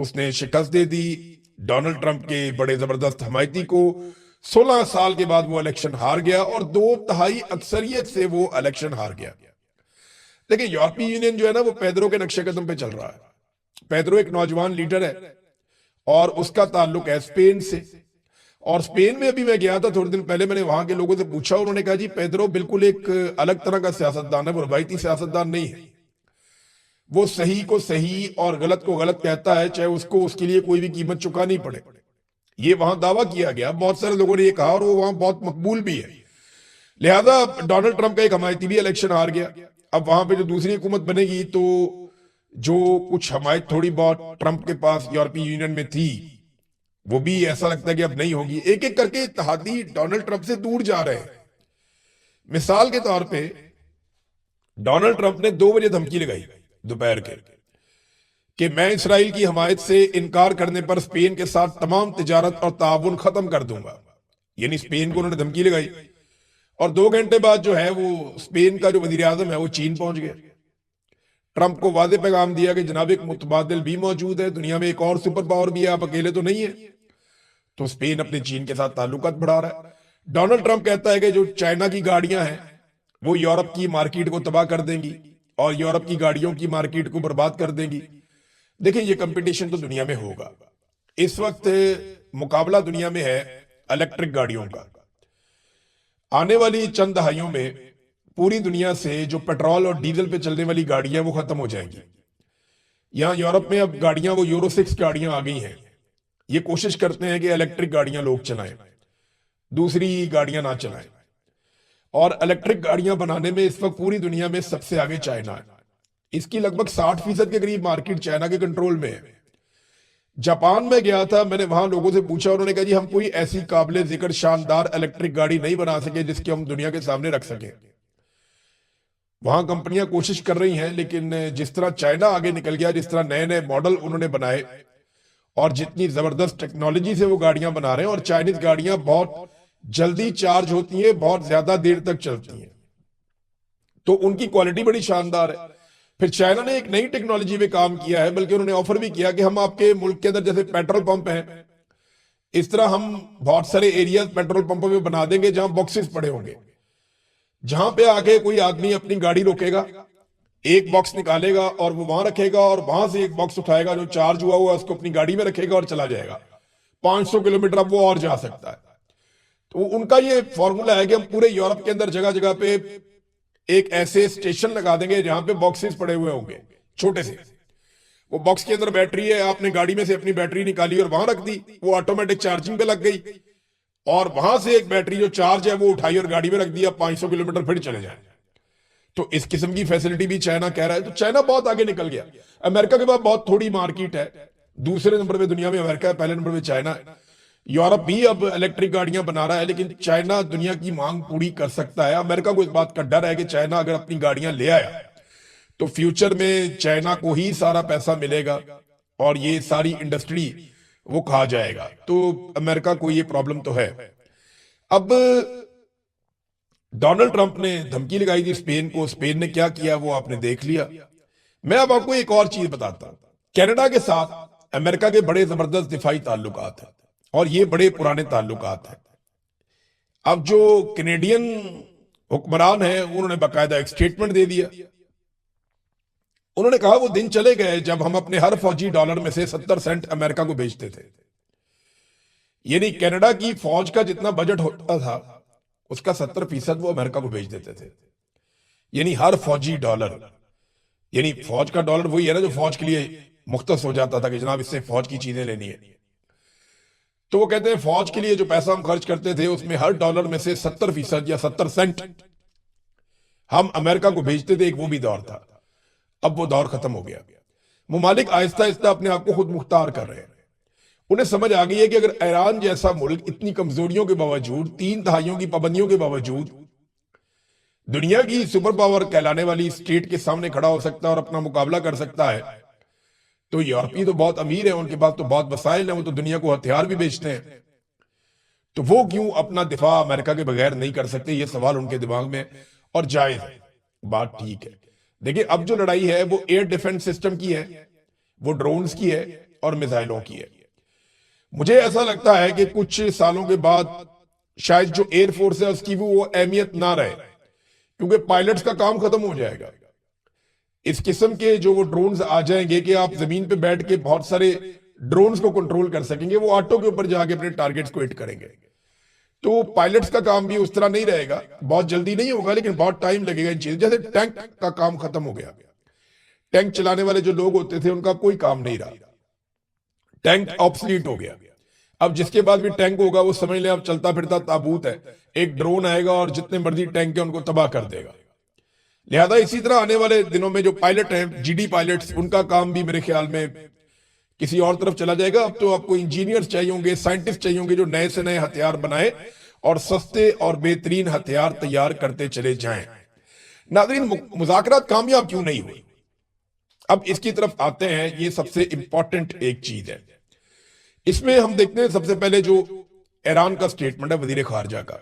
اس نے شکست دے دی Donald Trump کے بڑے زبردست حمایتی کو. 16 سال کے بعد وہ الیکشن ہار گیا اور 2/3 اکثریت سے وہ الیکشن ہار گیا. لیکن یورپی یونین جو ہے نا وہ پیدرو کے نقشے قدم پہ چل رہا ہے. پیدرو ایک نوجوان لیڈر ہے اور اس کا تعلق ہے اسپین سے. اور اسپین میں ابھی میں گیا تھا تھوڑے دن پہلے, میں نے وہاں کے لوگوں سے پوچھا, انہوں نے کہا جی پیدرو بالکل ایک الگ طرح کا سیاستدان ہے, وہ روایتی سیاستدان نہیں ہے. وہ صحیح کو صحیح اور غلط کو غلط کہتا ہے, چاہے اس کو اس کے لیے کوئی بھی قیمت چکانی پڑے. یہ وہاں دعویٰ کیا گیا, بہت سارے لوگوں نے یہ کہا, اور وہ وہاں بہت مقبول بھی ہے. لہذا ڈونلڈ ٹرمپ کا ایک حمایتی بھی الیکشن ہار گیا. اب وہاں پہ جو دوسری حکومت بنے گی تو جو کچھ حمایت تھوڑی بہت ٹرمپ کے پاس یورپی یونین میں تھی وہ بھی ایسا لگتا ہے کہ اب نہیں ہوگی. ایک ایک کر کے اتحادی ڈونلڈ ٹرمپ سے دور جا رہے ہیں. مثال کے طور پہ ڈونلڈ ٹرمپ نے 2 بجے دھمکی لگائی دوپہر کے کہ میں اسرائیل کی حمایت سے انکار کرنے پر اسپین کے ساتھ تمام تجارت اور تعاون ختم کر دوں گا. یعنی اسپین کو انہوں نے دھمکی لگائی, اور 2 گھنٹے بعد جو ہے وہ اسپین کا جو وزیر اعظم ہے وہ چین پہنچ گیا. ٹرمپ کو واضح پیغام دیا کہ جناب ایک متبادل بھی موجود ہے, دنیا میں ایک اور سپر پاور بھی ہے, آپ اکیلے تو نہیں ہیں. تو اسپین اپنے چین کے ساتھ تعلقات بڑھا رہا ہے. ڈونلڈ ٹرمپ کہتا ہے کہ جو چائنا کی گاڑیاں ہیں وہ یورپ کی مارکیٹ کو تباہ کر دیں گی اور یورپ کی گاڑیوں کی مارکیٹ کو برباد کر دیں گی. دیکھیں یہ کمپٹیشن تو دنیا میں ہوگا. اس وقت مقابلہ دنیا میں ہے الیکٹرک گاڑیوں کا. آنے والی چند دہائیوں میں پوری دنیا سے جو پیٹرول اور ڈیزل پہ چلنے والی گاڑیاں وہ ختم ہو جائیں گی. یہاں یورپ میں اب گاڑیاں وہ یورو 6 گاڑیاں آ گئی ہیں. یہ کوشش کرتے ہیں کہ الیکٹرک گاڑیاں لوگ چلائیں, دوسری گاڑیاں نہ چلائیں. اور الیکٹرک گاڑیاں بنانے میں اس وقت پوری دنیا میں سب سے آگے چائنا ہے. اس کی لگ بھگ 60% کے قریب مارکیٹ چائنا کے کنٹرول میں ہے. جاپان میں گیا تھا, میں نے وہاں لوگوں سے پوچھا, انہوں نے کہا جی ہم کوئی ایسی قابل ذکر شاندار الیکٹرک گاڑی نہیں بنا سکے جس کی ہم دنیا کے سامنے رکھ سکیں. وہاں کمپنیاں کوشش کر رہی ہیں, لیکن جس طرح چائنا آگے نکل گیا, جس طرح نئے نئے ماڈل انہوں نے بنائے اور جتنی زبردست ٹیکنالوجی سے وہ گاڑیاں بنا رہے ہیں, اور چائنیز گاڑیاں بہت جلدی چارج ہوتی ہیں, بہت زیادہ دیر تک چلتی ہیں, تو ان کی کوالٹی بڑی شاندار ہے. پھر چائنا نے ایک نئی ٹیکنالوجی پہ کام کیا ہے, بلکہ انہوں نے آفر بھی کیا کہ ہم آپ کے ملک کے اندر جیسے پیٹرول پمپ ہیں اس طرح ہم بہت سارے ایریاز پیٹرول پمپوں میں بنا دیں گے جہاں باکسز پڑے ہوں گے, جہاں پہ آگے کوئی آدمی اپنی گاڑی روکے گا, ایک باکس نکالے گا اور وہ وہاں رکھے گا, اور وہاں سے ایک باکس اٹھائے گا جو چارج ہوا ہوا اس کو اپنی گاڑی میں رکھے گا اور چلا جائے گا. 500 کلومیٹر اب وہ اور جا سکتا ہے. تو ان کا یہ فارمولا ہے کہ ہم پورے یورپ کے اندر جگہ جگہ پہ ایک ایسے اسٹیشن لگا دیں گے جہاں پہ باکسز پڑے ہوئے ہوں گے چھوٹے سے. وہ باکس کے اندر بیٹری ہے, آپ نے گاڑی میں سے اپنی بیٹری نکالی اور وہاں رکھ دی, وہ آٹومیٹک چارجنگ پہ لگ گئی, اور وہاں سے ایک بیٹری جو چارج ہے وہ اٹھائی اور گاڑی میں رکھ دیا, 500 کلومیٹر پھر چلے جائیں. تو اس قسم کی فیسلٹی بھی چائنا کہہ رہا ہے. تو چائنا بہت آگے نکل گیا. امریکہ کے بعد بہت تھوڑی مارکیٹ ہے, دوسرے نمبر پہ دنیا میں امریکہ ہے, پہلے نمبر پہ چائنا ہے. یورپ بھی اب الیکٹرک گاڑیاں بنا رہا ہے, لیکن چائنا دنیا کی مانگ پوری کر سکتا ہے. امریکہ کو اس بات کا ڈر ہے کہ چائنا اگر اپنی گاڑیاں لے آیا تو فیوچر میں چائنا کو ہی سارا پیسہ ملے گا اور یہ ساری انڈسٹری وہ کھا جائے گا. تو امریکہ کو یہ پرابلم تو ہے. اب ڈونلڈ ٹرمپ نے دھمکی لگائی تھی اسپین کو, اسپین نے کیا کیا وہ آپ نے دیکھ لیا. میں اب آپ کو ایک اور چیز بتاتا ہوں. کینیڈا کے ساتھ امریکہ کے بڑے زبردست دفاعی تعلقات ہیں اور یہ بڑے پرانے تعلقات ہیں. اب جو کینیڈین حکمران ہیں انہوں نے باقاعدہ ایک سٹیٹمنٹ دے دیا. انہوں نے کہا وہ دن چلے گئے جب ہم اپنے ہر فوجی ڈالر میں سے 70 سینٹ امریکہ کو بھیجتے تھے. یعنی کینیڈا کی فوج کا جتنا بجٹ ہوتا تھا اس کا 70% وہ امریکہ کو بھیج دیتے تھے. یعنی ہر فوجی ڈالر, یعنی فوج کا ڈالر وہی ہے نا جو فوج کے لیے مختص ہو جاتا تھا کہ جناب اس سے فوج کی چیزیں لینی ہے. تو وہ کہتے ہیں فوج کے لیے جو پیسہ ہم خرچ کرتے تھے اس میں ہر ڈالر میں سے 70% یا 70 سینٹ ہم امریکہ کو بھیجتے تھے. ایک وہ بھی دور تھا. اب وہ دور ختم ہو گیا. ممالک آہستہ آہستہ اپنے آپ کو خود مختار کر رہے ہیں. انہیں سمجھ آ گئی ہے کہ اگر ایران جیسا ملک اتنی کمزوریوں کے باوجود, 3 دہائیوں کی پابندیوں کے باوجود دنیا کی سپر پاور کہلانے والی اسٹیٹ کے سامنے کھڑا ہو سکتا ہے اور اپنا مقابلہ کر سکتا ہے, تو یورپی تو بہت امیر ہیں, ان کے پاس تو بہت وسائل ہیں, وہ تو دنیا کو ہتھیار بھی بیچتے ہیں. تو وہ کیوں اپنا دفاع امریکہ کے بغیر نہیں کر سکتے؟ یہ سوال ان کے دماغ میں, اور جائز ہے, بات ٹھیک ہے. دیکھیں اب جو لڑائی ہے وہ ایئر ڈیفنس سسٹم کی ہے, وہ ڈرونز کی ہے, اور میزائلوں کی ہے. مجھے ایسا لگتا ہے کہ کچھ سالوں کے بعد شاید جو ایئر فورس ہے اس کی بھی وہ اہمیت نہ رہے، کیونکہ پائلٹس کا کام ختم ہو جائے گا. اس قسم کے جو وہ ڈرونز آ جائیں گے کہ آپ زمین پہ بیٹھ کے بہت سارے ڈرونز کو کنٹرول کر سکیں گے، وہ آٹو کے اوپر جا کے اپنے ٹارگٹس کو ہٹ کریں گے. تو پائلٹس کا کام بھی اس طرح نہیں رہے گا، بہت جلدی نہیں ہوگا لیکن بہت ٹائم لگے گا ان چیزیں. جیسے ٹینک کا کام ختم ہو گیا، ٹینک چلانے والے جو لوگ ہوتے تھے ان کا کوئی کام نہیں رہا، ٹینک آبسلیٹ ہو گیا. اب جس کے بعد بھی ٹینک ہوگا وہ سمجھ لیں اب چلتا پھرتا تابوت ہے، ایک ڈرون آئے گا اور جتنے مرضی ٹینک ہیں ان کو تباہ کر دے گا. لہذا اسی طرح آنے والے دنوں میں جو پائلٹ ہیں، جی ڈی پائلٹس، ان کا کام بھی میرے خیال میں کسی اور طرف چلا جائے گا. اب تو آپ کو انجینئرز چاہیے ہوں گے، سائنٹسٹ چاہیے ہوں گے جو نئے سے نئے ہتھیار بنائے اور سستے اور بہترین ہتھیار تیار کرتے چلے جائیں. ناظرین، مذاکرات کامیاب کیوں نہیں ہوئی؟ اب اس کی طرف آتے ہیں. یہ سب سے امپورٹنٹ ایک چیز ہے. اس میں ہم دیکھتے ہیں سب سے پہلے جو ایران کا سٹیٹمنٹ ہے وزیر خارجہ کا.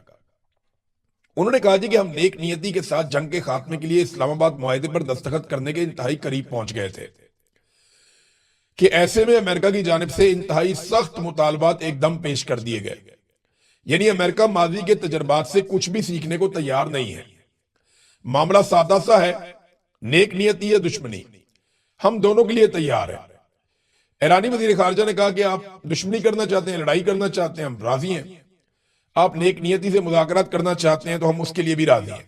انہوں نے کہا جی کہ ہم نیک نیتی کے ساتھ جنگ کے خاتمے کے لیے اسلام آباد معاہدے پر دستخط کرنے کے انتہائی قریب پہنچ گئے تھے کہ ایسے میں امریکہ کی جانب سے انتہائی سخت مطالبات ایک دم پیش کر دیے گئے. یعنی امریکہ ماضی کے تجربات سے کچھ بھی سیکھنے کو تیار نہیں ہے. معاملہ سادہ سا ہے، نیک نیتی یا دشمنی، ہم دونوں کے لیے تیار ہیں. ایرانی وزیر خارجہ نے کہا کہ آپ دشمنی کرنا چاہتے ہیں، لڑائی کرنا چاہتے ہیں، ہم راضی ہیں. آپ نیک نیتی سے مذاکرات کرنا چاہتے ہیں تو ہم اس کے لیے بھی راضی ہیں.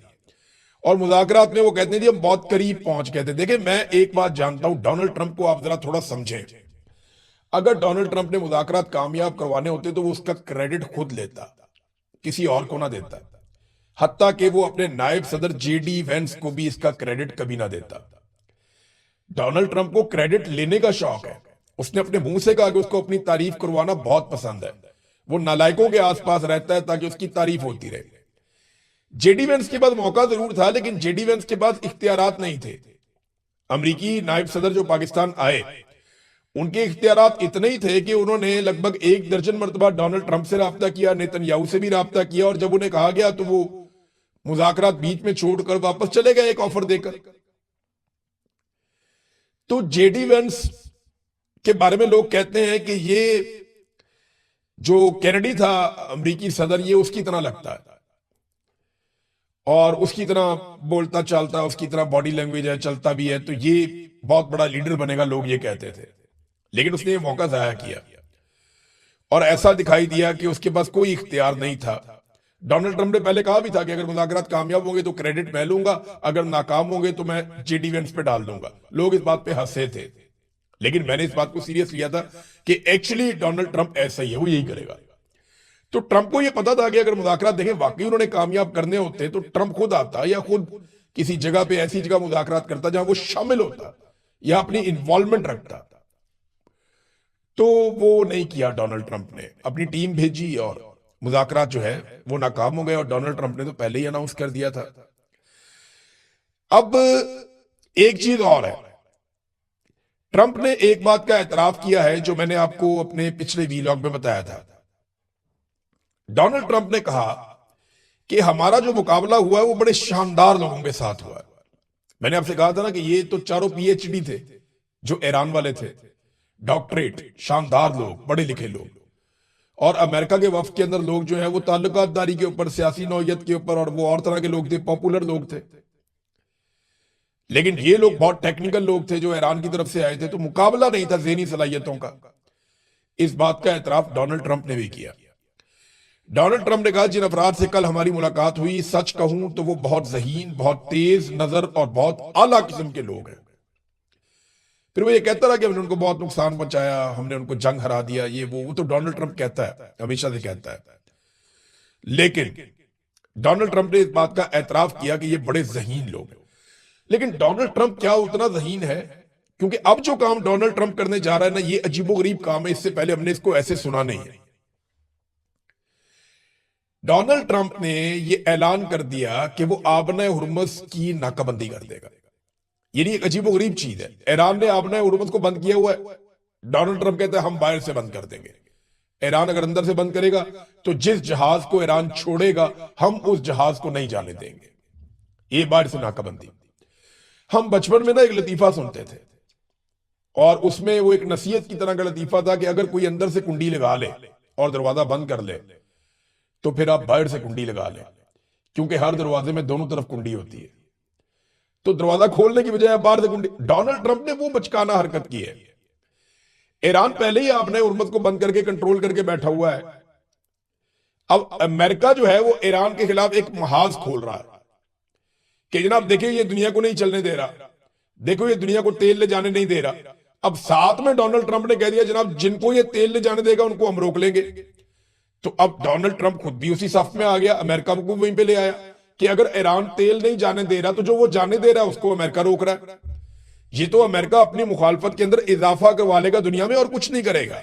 اور مذاکرات میں وہ کہتے ہیں جی ہم بہت قریب پہنچ گئے تھے. دیکھیں، میں ایک بات جانتا ہوں، ڈونلڈ ٹرمپ کو آپ ذرا تھوڑا سمجھیں. اگر ڈونلڈ ٹرمپ نے مذاکرات کامیاب کروانے ہوتے تو وہ اس کا کریڈٹ خود لیتا، کسی اور کو نہ دیتا. حتیٰ کہ وہ اپنے نائب صدر جے ڈی وینس کو بھی اس کا کریڈٹ کبھی نہ دیتا. ڈونلڈ ٹرمپ کو کریڈٹ لینے کا شوق ہے. اس نے اپنے منہ سے کہا کہ اس کو اپنی تعریف کروانا بہت پسند ہے. وہ نالائکوں کے آس پاس رہتا ہے تاکہ اس کی تعریف ہوتی رہے. جے ڈی وینس کے بعد موقع ضرور تھا لیکن جے ڈی وینس کے بعد اختیارات نہیں تھے. امریکی نائب صدر جو پاکستان آئے، ان کے اختیارات اتنے ہی تھے کہ انہوں نے لگ بھگ 1 درجن مرتبہ ڈونلڈ ٹرمپ سے رابطہ کیا، نیتن یاہو سے بھی رابطہ کیا، اور جب انہیں کہا گیا تو وہ مذاکرات بیچ میں چھوڑ کر واپس چلے گئے ایک آفر دے کر. تو جے ڈی وینس کے بارے میں لوگ کہتے ہیں کہ یہ جو کینیڈی تھا امریکی صدر، یہ اس کی طرح لگتا ہے اور اس کی طرح بولتا چالتا، اس کی طرح باڈی لینگویج ہے، چلتا بھی ہے، تو یہ بہت بڑا لیڈر بنے گا، لوگ یہ کہتے تھے. لیکن اس نے یہ موقع ضائع کیا اور ایسا دکھائی دیا کہ اس کے پاس کوئی اختیار نہیں تھا. ڈونلڈ ٹرمپ نے پہلے کہا بھی تھا کہ اگر مذاکرات کامیاب ہوں گے تو کریڈٹ میں لوں گا، اگر ناکام ہوں گے تو میں جے ڈی وینس پہ ڈال دوں گا. لوگ اس بات پہ ہنسے تھے لیکن میں نے اس بات کو سیریس لیا تھا کہ ایکچولی ڈونلڈ ٹرمپ ایسا ہی ہے، وہ یہی کرے گا. تو ٹرمپ کو یہ پتا تھا کہ اگر مذاکرات دیکھیں واقعی انہوں نے کامیاب کرنے ہوتے تو ٹرمپ خود آتا یا خود کسی جگہ پہ ایسی جگہ مذاکرات کرتا جہاں وہ شامل ہوتا یا اپنی انوالومنٹ رکھتا. تو وہ نہیں کیا. ڈونلڈ ٹرمپ نے اپنی ٹیم بھیجی اور مذاکرات جو ہے وہ ناکام ہو گئے، اور ڈونلڈ ٹرمپ نے تو پہلے ہی اناؤنس کر دیا تھا. اب ایک چیز اور ہے، ٹرمپ نے ایک بات کا اعتراف کیا ہے جو میں نے آپ کو اپنے پچھلے ویلاگ میں بتایا تھا. ڈونلڈ ٹرمپ نے کہا کہ ہمارا جو مقابلہ ہوا ہے وہ بڑے شاندار لوگوں کے ساتھ ہوا ہے. میں نے آپ سے کہا تھا نا کہ یہ تو چاروں پی ایچ ڈی تھے جو ایران والے تھے، ڈاکٹریٹ، شاندار لوگ، پڑھے لکھے لوگ. اور امریکہ کے وفد کے اندر لوگ جو ہیں وہ تعلقات داری کے اوپر، سیاسی نوعیت کے اوپر، اور وہ اور طرح کے لوگ تھے، پاپولر لوگ تھے. لیکن یہ لوگ بہت ٹیکنیکل لوگ تھے جو ایران کی طرف سے آئے تھے. تو مقابلہ نہیں تھا ذہنی صلاحیتوں کا. اس بات کا اعتراف ڈونلڈ ٹرمپ نے بھی کیا. ڈونلڈ ٹرمپ نے کہا جن افراد سے کل ہماری ملاقات ہوئی، سچ کہوں تو وہ بہت ذہین، بہت تیز نظر اور بہت اعلیٰ قسم کے لوگ ہیں. پھر وہ یہ کہتا رہا کہ ہم نے ان کو بہت نقصان پہنچایا، ہم نے ان کو جنگ ہرا دیا، یہ وہ تو ڈونلڈ ٹرمپ کہتا ہے، ہمیشہ سے کہتا ہے. لیکن ڈونلڈ ٹرمپ نے اس بات کا اعتراف کیا کہ یہ بڑے ذہین لوگ ہیں. لیکن ڈونلڈ ٹرمپ کیا اتنا ذہین ہے؟ کیونکہ اب جو کام ڈونلڈ ٹرمپ کرنے جا رہا ہے نا، یہ عجیب و غریب کام ہے. اس سے پہلے ہم نے اس کو ایسے سنا نہیں ہے. ڈونلڈ ٹرمپ نے یہ اعلان کر دیا کہ وہ آبنہ ہرمز کی ناکہ بندی کر دے گا. یعنی ایک عجیب و غریب چیز ہے. ایران نے آبنہ ہرمز کو بند کیا ہوا ہے، ڈونلڈ ٹرمپ کہتے ہیں ہم باہر سے بند کر دیں گے. ایران اگر اندر سے بند کرے گا تو جس جہاز کو ایران چھوڑے گا ہم اس جہاز کو نہیں جانے دیں گے. یہ باہر سے ناکہ بندی. ہم بچپن میں نا ایک لطیفہ سنتے تھے اور اس میں وہ ایک نصیحت کی طرح کا لطیفہ تھا کہ اگر کوئی اندر سے کنڈی لگا لے اور دروازہ بند کر لے تو پھر آپ باہر سے کنڈی لگا لیں، کیونکہ ہر دروازے میں دونوں طرف کنڈی ہوتی ہے، تو دروازہ کھولنے کی بجائے آپ باہر سے کنڈی۔ ڈونلڈ ٹرمپ نے وہ بچکانہ حرکت کی ہے۔ ایران پہلے ہی آپ نے ہرمز کو بند کر کے کنٹرول کر کے بیٹھا ہوا ہے، اب امریکہ جو ہے وہ ایران کے خلاف ایک محاذ کھول رہا ہے کہ جناب دیکھیں یہ دنیا کو نہیں چلنے دے رہا، دیکھو یہ دنیا کو تیل لے جانے نہیں دے رہا۔ اب ساتھ میں ڈونلڈ ٹرمپ نے کہہ دیا جناب جن کو یہ تیل لے جانے دے گا ان کو ہم روک لیں گے، تو اب ڈونلڈ ٹرمپ خود بھی اسی صف میں آ گیا، امریکہ کو وہیں پہ لے آیا کہ اگر ایران تیل نہیں جانے دے رہا تو جو وہ جانے دے رہا ہے اس کو امریکہ روک رہا ہے۔ یہ تو امریکہ اپنی مخالفت کے اندر اضافہ کروا لے گا دنیا میں اور کچھ نہیں کرے گا۔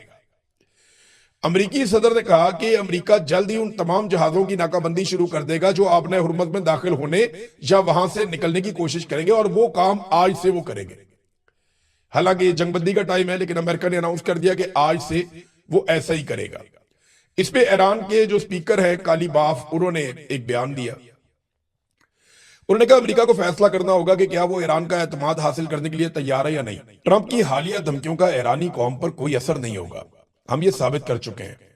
امریکی صدر نے کہا کہ امریکہ جلد ہی ان تمام جہازوں کی ناکہ بندی شروع کر دے گا جو آپ نے ہرمز میں داخل ہونے یا وہاں سے نکلنے کی کوشش کریں گے، اور وہ کام آج سے وہ کریں گے۔ حالانکہ یہ جنگ بندی کا ٹائم ہے، لیکن امریکہ نے اناؤنس کر دیا کہ آج سے وہ ایسا ہی کرے گا۔ اس پہ ایران کے جو سپیکر ہے کالی باف، انہوں نے ایک بیان دیا، انہوں نے کہا امریکہ کو فیصلہ کرنا ہوگا کہ کیا وہ ایران کا اعتماد حاصل کرنے کے لیے تیار ہے یا نہیں۔ ٹرمپ کی حالیہ دھمکیوں کا ایرانی قوم پر کوئی اثر نہیں ہوگا، ہم یہ ثابت کر چکے ہیں۔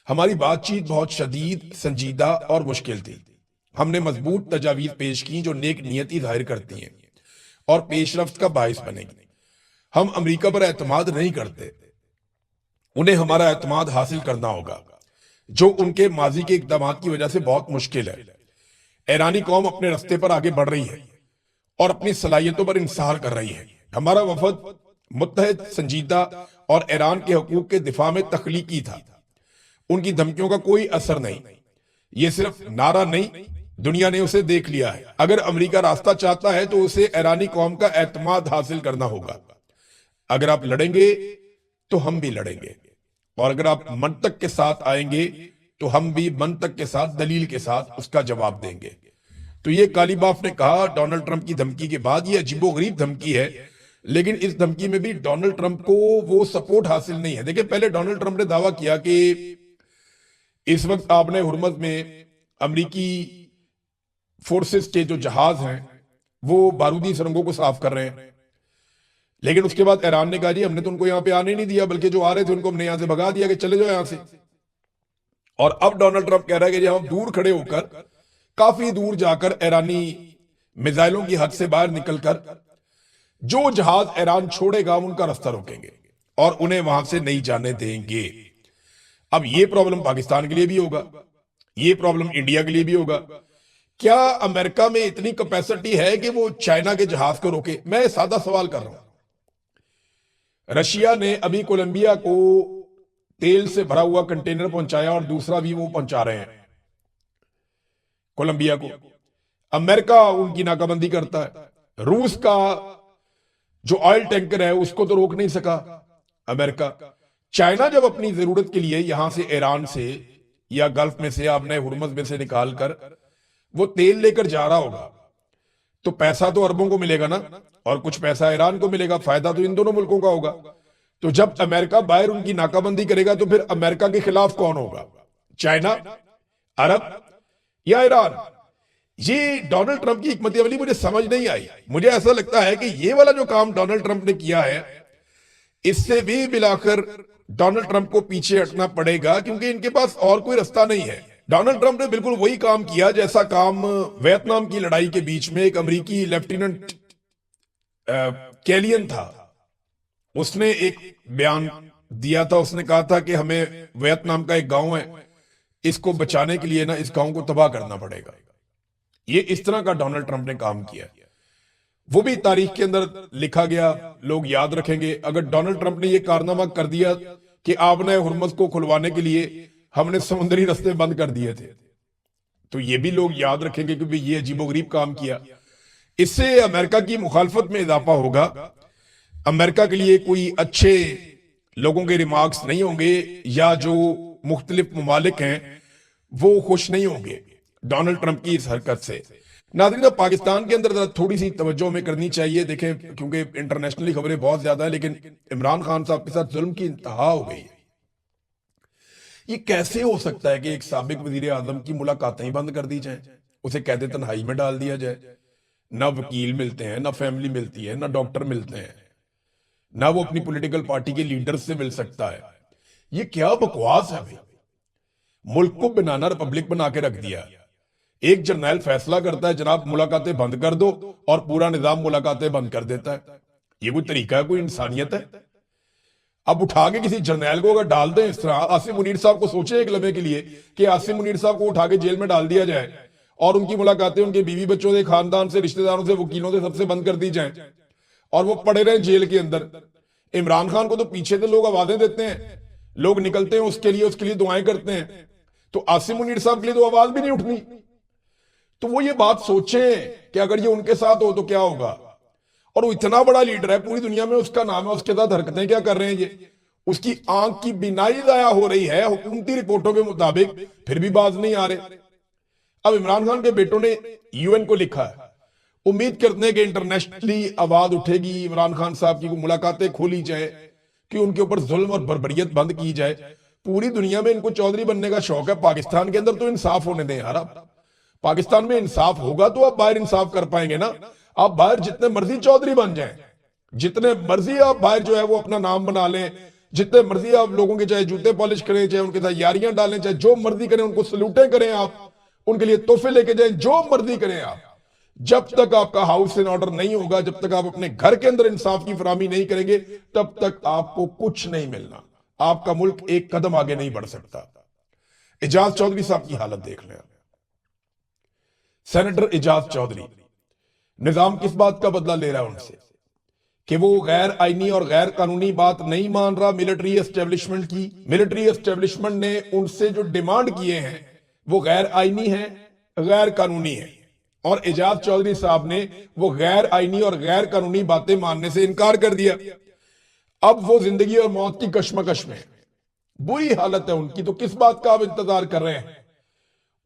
ہماری بات چیت بہت شدید، سنجیدہ اور مشکل تھی۔ ہم نے مضبوط تجاویز پیش کی جو نیک نیتی ظاہر کرتی ہیں اور پیش رفت کا باعث بنے گی۔ ہم امریکہ پر اعتماد نہیں کرتے، انہیں ہمارا اعتماد حاصل کرنا ہوگا، جو ان کے ماضی کے اقدامات کی وجہ سے بہت مشکل ہے۔ ایرانی قوم اپنے رستے پر آگے بڑھ رہی ہے اور اپنی صلاحیتوں پر انحصار کر رہی ہے۔ ہمارا وفد متحد، سنجیدہ اور ایران کے حقوق کے دفاع میں تخلیقی تھا۔ ان کی دھمکیوں کا کوئی اثر نہیں، یہ صرف نعرہ نہیں، دنیا نے اسے دیکھ لیا ہے۔ اگر امریکہ راستہ چاہتا ہے تو اسے ایرانی قوم کا اعتماد حاصل کرنا ہوگا۔ اگر آپ لڑیں گے تو ہم بھی لڑیں گے، اور اگر آپ منطق کے ساتھ آئیں گے تو ہم بھی منطق کے ساتھ، دلیل کے ساتھ اس کا جواب دیں گے۔ تو یہ کالی باف نے کہا ڈونلڈ ٹرمپ کی دھمکی کے بعد۔ یہ عجیب و غریب دھمکی ہے، لیکن اس دھمکی میں بھی ڈونلڈ ٹرمپ کو وہ سپورٹ حاصل نہیں ہے۔ دیکھیں پہلے ڈونلڈ ٹرمپ نے دعویٰ کیا کہ اس وقت آپ نے ہرمز میں امریکی فورسز کے جو جہاز ہیں وہ بارودی سرنگوں کو صاف کر رہے ہیں، لیکن اس کے بعد ایران نے کہا جی ہم نے تو ان کو یہاں پہ آنے نہیں دیا، بلکہ جو آ رہے تھے ان کو ہم نے یہاں سے بھگا دیا کہ چلے جاؤ یہاں سے۔ اور اب ڈونلڈ ٹرمپ کہہ رہا ہے کہ جی ہم دور کھڑے ہو کر، کافی دور جا کر ایرانی میزائلوں کی حد سے باہر نکل کر جو جہاز ایران چھوڑے گا ان کا رستہ روکیں گے اور انہیں وہاں سے نہیں جانے دیں گے۔ اب یہ پرابلم پاکستان کے لیے بھی ہوگا، یہ پرابلم انڈیا کے لیے بھی ہوگا۔ کیا امریکہ میں اتنی کیپیسٹی ہے کہ وہ چائنا کے جہاز کو روکے؟ میں سادہ سوال کر رہا ہوں۔ رشیا نے ابھی کولمبیا کو تیل سے بھرا ہوا کنٹینر پہنچایا اور دوسرا بھی وہ پہنچا رہے ہیں کولمبیا کو۔ امریکہ ان کی ناکہ بندی کرتا ہے۔ روس کا جو آئل ٹینکر ہے اس کو تو روک نہیں سکا امریکہ۔ چائنا جب اپنی ضرورت کے لیے یہاں سے ایران سے یا گلف میں سے، آپ نے ہرمز میں سے نکال کر وہ تیل لے کر جا رہا ہوگا تو پیسہ تو عربوں کو ملے گا نا، اور کچھ پیسہ ایران کو ملے گا، فائدہ تو ان دونوں ملکوں کا ہوگا۔ تو جب امریکہ باہر ان کی ناکہ بندی کرے گا تو پھر امریکہ کے خلاف کون ہوگا؟ چائنا، عرب یا ایران؟ یہ ڈونلڈ ٹرمپ کی حکمت عملی مجھے سمجھ نہیں آئی۔ مجھے ایسا لگتا ہے کہ یہ والا جو کام ڈونلڈ ٹرمپ نے کیا ہے اس سے بھی بلاخر ڈونلڈ ٹرمپ کو پیچھے ہٹنا پڑے گا، کیونکہ ان کے پاس اور کوئی رستہ نہیں ہے۔ ڈونلڈ ٹرمپ نے بالکل وہی کام کیا جیسا کام ویتنام کی لڑائی کے بیچ میں ایک امریکی لیفٹیننٹ کیلین تھا، اس نے ایک بیان دیا تھا، اس نے کہا تھا کہ ہمیں ویتنام کا ایک گاؤں ہے، اس کو بچانے کے لیے نا اس گاؤں کو تباہ کرنا پڑے گا۔ یہ اس طرح کا ڈونلڈ ٹرمپ نے کام کیا، وہ بھی تاریخ کے اندر لکھا گیا، لوگ یاد رکھیں گے۔ اگر ڈونلڈ ٹرمپ نے یہ کارنامہ کر دیا کہ آپ نے ہرمز کو کھلوانے کے لیے ہم نے سمندری رستے بند کر دیے تھے، تو یہ بھی لوگ یاد رکھیں گے کہ یہ عجیب و غریب کام کیا۔ اس سے امریکہ کی مخالفت میں اضافہ ہوگا، امریکہ کے لیے کوئی اچھے لوگوں کے ریمارکس نہیں ہوں گے، یا جو مختلف ممالک ہیں وہ خوش نہیں ہوں گے ڈونلڈ ٹرمپ کی اس حرکت سے۔ ناظرین پاکستان کے اندر تھوڑی سی توجہ میں کرنی چاہیے، دیکھیں کیونکہ انٹرنیشنلی خبریں بہت زیادہ ہیں، لیکن عمران خان صاحب کے ساتھ ظلم کی انتہا ہو گئی ہے۔ یہ کیسے ہو سکتا ہے کہ ایک سابق وزیر اعظم کی ملاقاتیں ہی بند کر دی جائیں، اسے قید تنہائی میں ڈال دیا جائے، نہ وکیل ملتے ہیں، نہ فیملی ملتی ہے، نہ ڈاکٹر ملتے ہیں، نہ وہ اپنی پولیٹیکل پارٹی کے لیڈر سے مل سکتا ہے. یہ کیا بکواس ہے بھائی. ملک کو بنانا ریپبلک بنا کے رکھ دیا. ایک جرنیل فیصلہ کرتا ہے جناب ملاقاتیں بند کر دو, اور پورا نظام ملاقاتیں بند کر دیتا ہے. یہ کوئی طریقہ ہے, کوئی انسانیت ہے؟ اب اٹھا کے کسی جرنیل کو اگر ڈال دیں اس طرح, عاصم منیر صاحب کو سوچیں ایک لمحے کے لیے کہ عاصم منیر صاحب کو اٹھا کے جیل میں ڈال دیا جائے اور ان کی ملاقاتیں ان کے بیوی بچوں سے, خاندان سے, رشتہ داروں سے, وکیلوں سے, سب سے بند کر دی جائیں, اور وہ پڑے رہے جیل کے اندر. عمران خان کو تو پیچھے سے لوگ آوازیں دیتے ہیں, لوگ نکلتے ہیں اس کے لیے دعائیں کرتے ہیں, تو عاصم منیر صاحب کے لیے تو آواز بھی نہیں اٹھنی. تو وہ یہ بات سوچیں کہ اگر یہ ان کے ساتھ ہو تو کیا ہوگا. اور وہ اتنا بڑا لیڈر ہے, پوری دنیا میں اس کا نام ہے, اس کے ساتھ حرکتیں کیا کر رہے ہیں یہ. اس کی آنکھ کی بینائی ضائع ہو رہی ہے حکومتی رپورٹوں کے مطابق, پھر بھی باز نہیں آ رہے. اب عمران خان کے بیٹوں نے یو این کو لکھا ہے, امید کرتے ہیں کہ انٹرنیشنلی آواز اٹھے گی, عمران خان صاحب کی ملاقاتیں کھولی جائے, کہ ان کے اوپر ظلم اور بربریت بند کی جائے. پوری دنیا میں ان کو چودھری بننے کا شوق ہے, پاکستان کے اندر تو انصاف ہونے دیں یار. آپ پاکستان میں انصاف ہوگا تو آپ باہر انصاف کر پائیں گے نا. آپ باہر جتنے مرضی چودھری بن جائیں, جتنے مرضی آپ باہر جو ہے وہ اپنا نام بنا لیں, جتنے مرضی آپ لوگوں کے چاہے جوتے پالش کریں, چاہے ان کے ساتھ یاریاں ڈالیں, چاہے جو مرضی کریں, ان کو سلوٹیں کریں, آپ ان کے لیے تحفے لے کے جائیں, جو مرضی کریں آپ, جب تک آپ کا ہاؤس ان آرڈر نہیں ہوگا, جب تک آپ اپنے گھر کے اندر انصاف کی فراہمی نہیں کریں گے, تب تک آپ کو کچھ نہیں ملنا. آپ کا ملک ایک قدم آگے نہیں بڑھ سکتا. اعجاز چودھری صاحب کی حالت دیکھ لیں. سینیٹر اعجاز چودھری, نظام کس بات کا بدلہ لے رہا ہے ان سے کہ وہ غیر آئینی اور غیر قانونی بات نہیں مان رہا ملٹری اسٹیبلشمنٹ کی. ملٹری اسٹیبلشمنٹ نے ان سے جو ڈیمانڈ کیے ہیں وہ غیر آئینی ہیں, غیر قانونی ہیں, اور اعجاز چودھری صاحب نے وہ غیر آئینی اور غیر قانونی باتیں ماننے سے انکار کر دیا. اب وہ زندگی اور موت کی کشمکش میں, بری حالت ہے ان کی. تو کس بات کا آپ انتظار کر رہے ہیں؟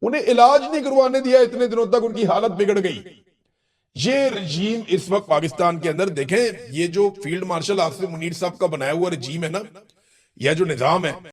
انہیں علاج نہیں کروانے دیا اتنے دنوں تک, ان کی حالت بگڑ گئی. یہ رجیم اس وقت پاکستان کے اندر دیکھیں, یہ جو فیلڈ مارشل عاصم منیر صاحب کا بنایا ہوا رجیم ہے نا, یہ جو نظام ہے,